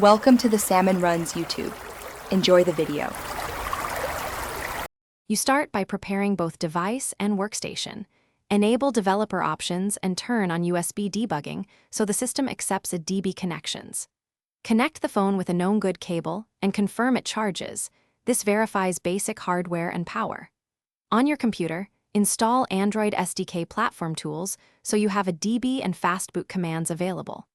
Welcome to the Salmon Runs YouTube. Enjoy the video. You start by preparing both device and workstation. Enable developer options and turn on USB debugging so the system accepts a DB connections. Connect the phone with a known good cable and confirm it charges. This verifies basic hardware and power. On your computer, install Android SDK platform tools so you have a DB and fastboot commands available.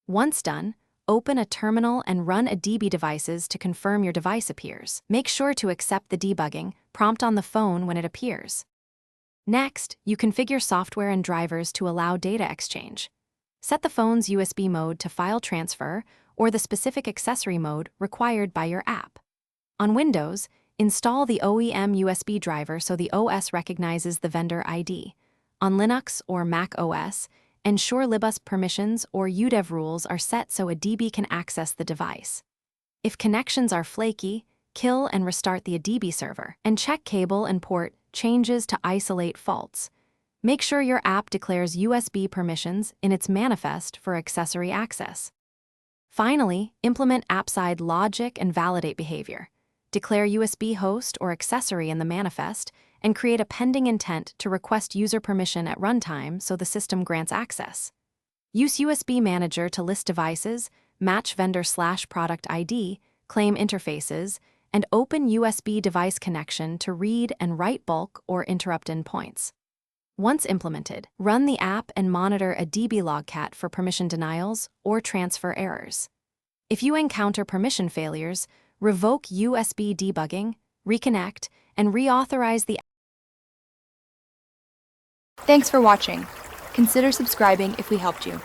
Once done, open a terminal and run a DB devices to confirm your device appears. Make sure to accept the debugging prompt on the phone when it appears. Next, you configure software and drivers to allow data exchange. Set the phone's USB mode to file transfer or the specific accessory mode required by your app. On Windows, install the OEM USB driver so the OS recognizes the vendor ID. On Linux or Mac OS, ensure libus permissions or UDEV rules are set so a DB can access the device. If connections are flaky, kill and restart the DB server, and check cable and port changes to isolate faults. Make sure your app declares USB permissions in its manifest for accessory access. Finally, implement app-side logic and validate behavior. Declare USB host or accessory in the manifest, and create a pending intent to request user permission at runtime so the system grants access. Use USB Manager to list devices, match vendor/product ID, claim interfaces, and open USB device connection to read and write bulk or interrupt endpoints. Once implemented, run the app and monitor a DB logcat for permission denials or transfer errors. If you encounter permission failures, revoke USB debugging, reconnect, and reauthorize the app. Thanks for watching. Consider subscribing if we helped you.